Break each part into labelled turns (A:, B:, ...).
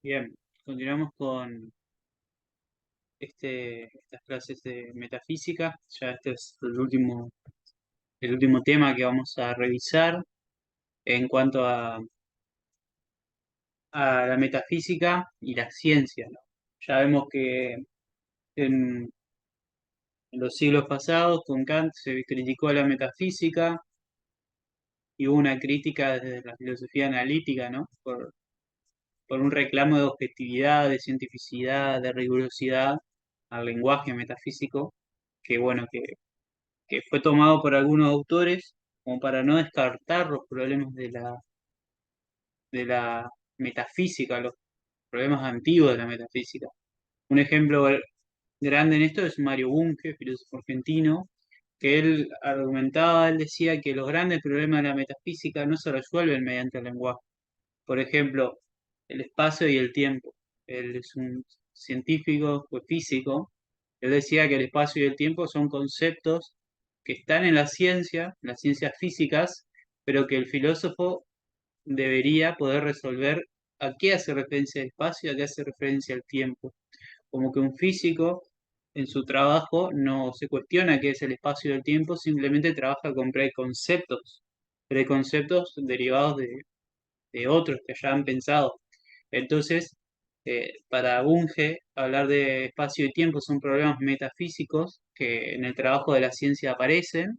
A: Bien, continuamos con estas clases de metafísica. Ya este es el último tema que vamos a revisar en cuanto a la metafísica y la ciencia, ¿no? Ya vemos que en los siglos pasados con Kant se criticó a la metafísica y hubo una crítica desde la filosofía analítica, ¿no? Por un reclamo de objetividad, de cientificidad, de rigurosidad al lenguaje metafísico, que bueno, que fue tomado por algunos autores como para no descartar los problemas de la metafísica, los problemas antiguos de la metafísica. Un ejemplo grande en esto es Mario Bunge, filósofo argentino, que él decía que los grandes problemas de la metafísica no se resuelven mediante el lenguaje. Por ejemplo, el espacio y el tiempo. Él es un científico, fue físico. Él decía que el espacio y el tiempo son conceptos que están en la ciencia, las ciencias físicas, pero que el filósofo debería poder resolver a qué hace referencia el espacio y a qué hace referencia el tiempo. Como que un físico en su trabajo no se cuestiona qué es el espacio y el tiempo, simplemente trabaja con preconceptos derivados de otros que ya han pensado. Entonces, para Bunge, hablar de espacio y tiempo son problemas metafísicos que en el trabajo de la ciencia aparecen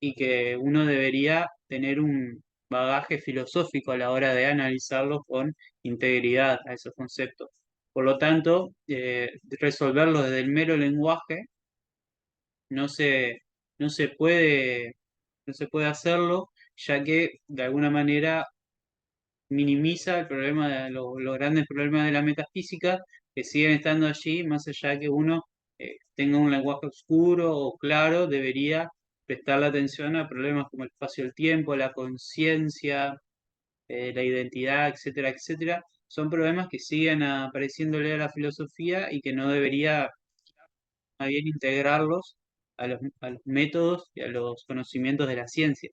A: y que uno debería tener un bagaje filosófico a la hora de analizarlos con integridad a esos conceptos. Por lo tanto, resolverlos desde el mero lenguaje no se, no se puede, no se puede hacerlo, ya que de alguna manera minimiza el problema los grandes problemas de la metafísica que siguen estando allí, más allá de que uno tenga un lenguaje oscuro o claro, debería prestarle atención a problemas como el espacio del tiempo, la conciencia, la identidad, etcétera, etcétera. Son problemas que siguen apareciéndole a la filosofía y que no debería más bien integrarlos a los métodos y a los conocimientos de la ciencia.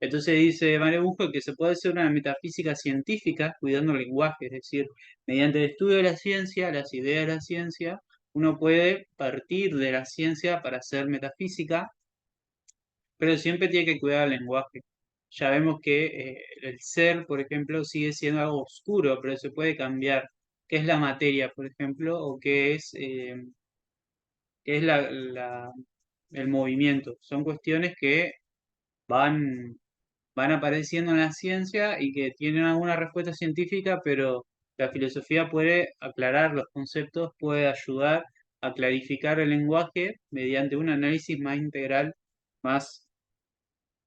A: Entonces dice Mario Busco que se puede hacer una metafísica científica cuidando el lenguaje, es decir, mediante el estudio de la ciencia, las ideas de la ciencia, uno puede partir de la ciencia para hacer metafísica, pero siempre tiene que cuidar el lenguaje. Ya vemos que el ser, por ejemplo, sigue siendo algo oscuro, pero se puede cambiar. ¿Qué es la materia, por ejemplo? ¿O qué es el movimiento? Son cuestiones que van van apareciendo en la ciencia y que tienen alguna respuesta científica, pero la filosofía puede aclarar los conceptos, puede ayudar a clarificar el lenguaje mediante un análisis más integral, más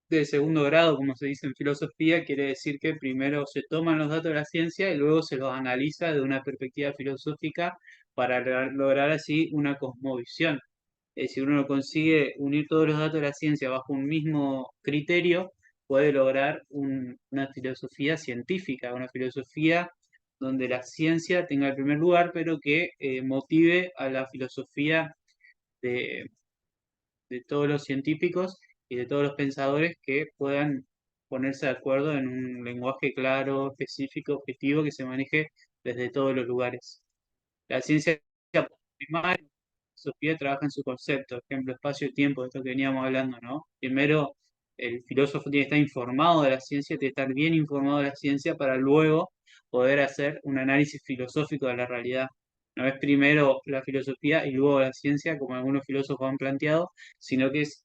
A: de segundo grado, como se dice en filosofía, quiere decir que primero se toman los datos de la ciencia y luego se los analiza de una perspectiva filosófica para lograr así una cosmovisión. Si uno consigue unir todos los datos de la ciencia bajo un mismo criterio, puede lograr una filosofía científica, una filosofía donde la ciencia tenga el primer lugar, pero que motive a la filosofía de, de todos los científicos y de todos los pensadores que puedan ponerse de acuerdo en un lenguaje claro, específico, objetivo, que se maneje desde todos los lugares. La ciencia primaria, la filosofía trabaja en su concepto, ejemplo, espacio y tiempo, esto que veníamos hablando, ¿no? Primero, el filósofo tiene que estar informado de la ciencia, tiene que estar bien informado de la ciencia para luego poder hacer un análisis filosófico de la realidad. No es primero la filosofía y luego la ciencia, como algunos filósofos han planteado, sino que es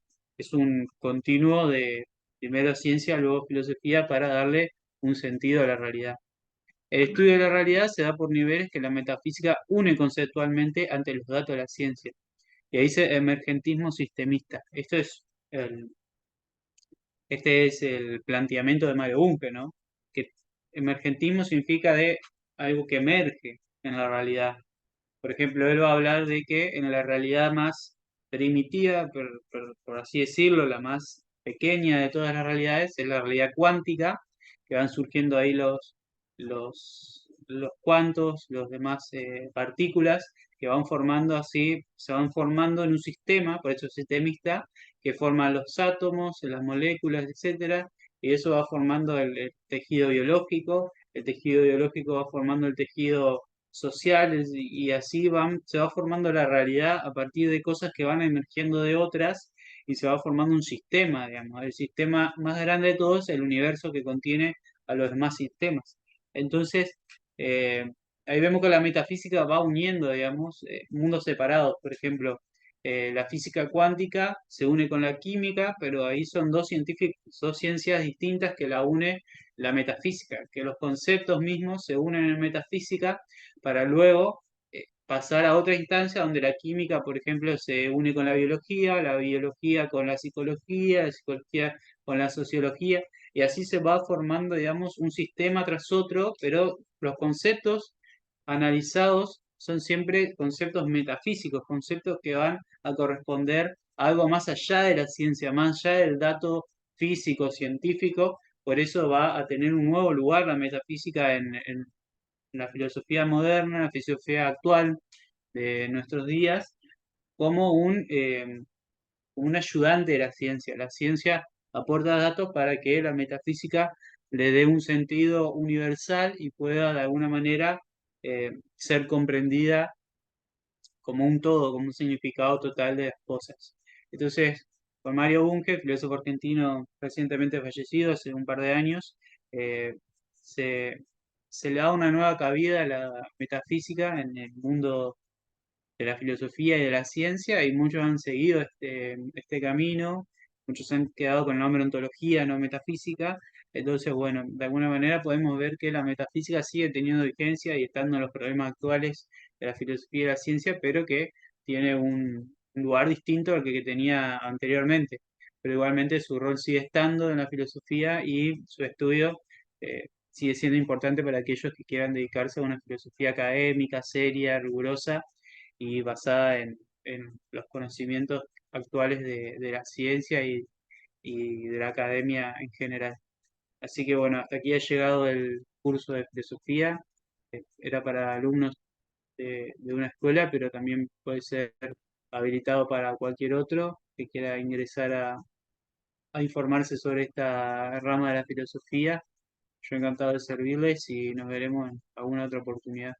A: un continuo de primero ciencia, luego filosofía para darle un sentido a la realidad. El estudio de la realidad se da por niveles que la metafísica une conceptualmente ante los datos de la ciencia. Y ahí dice emergentismo sistemista. Este es el planteamiento de Mario Bunge, ¿no? Que emergentismo significa de algo que emerge en la realidad. Por ejemplo, él va a hablar de que en la realidad más primitiva, por así decirlo, la más pequeña de todas las realidades, es la realidad cuántica, que van surgiendo ahí los cuantos, los demás partículas, que van formando así, se van formando en un sistema, por eso es sistemista, que forman los átomos, las moléculas, etcétera, y eso va formando el tejido biológico, el tejido biológico va formando el tejido social y así se va formando la realidad a partir de cosas que van emergiendo de otras y se va formando un sistema, digamos. El sistema más grande de todos es el universo que contiene a los demás sistemas. Entonces, eh, ahí vemos que la metafísica va uniendo, digamos, mundos separados. Por ejemplo, la física cuántica se une con la química, pero ahí son dos ciencias distintas que la une la metafísica, que los conceptos mismos se unen en metafísica para luego pasar a otra instancia donde la química, por ejemplo, se une con la biología con la psicología con la sociología, y así se va formando, digamos, un sistema tras otro, pero los conceptos analizados son siempre conceptos metafísicos, conceptos que van a corresponder a algo más allá de la ciencia, más allá del dato físico, científico. Por eso va a tener un nuevo lugar la metafísica en la filosofía moderna, la filosofía actual de nuestros días, como un ayudante de la ciencia. La ciencia aporta datos para que la metafísica le dé un sentido universal y pueda de alguna manera ser comprendida como un todo, como un significado total de las cosas. Entonces, con Mario Bunge, filósofo argentino recientemente fallecido hace un par de años, eh, se, se le da una nueva cabida a la metafísica en el mundo de la filosofía y de la ciencia, y muchos han seguido este camino, muchos han quedado con el nombre ontología, no metafísica. Entonces, bueno, de alguna manera podemos ver que la metafísica sigue teniendo vigencia y estando en los problemas actuales de la filosofía y la ciencia, pero que tiene un lugar distinto al que tenía anteriormente. Pero igualmente su rol sigue estando en la filosofía y su estudio sigue siendo importante para aquellos que quieran dedicarse a una filosofía académica, seria, rigurosa y basada en los conocimientos actuales de la ciencia y de la academia en general. Así que bueno, hasta aquí ha llegado el curso de filosofía. Era para alumnos de una escuela, pero también puede ser habilitado para cualquier otro que quiera ingresar a informarse sobre esta rama de la filosofía. Yo encantado de servirles y nos veremos en alguna otra oportunidad.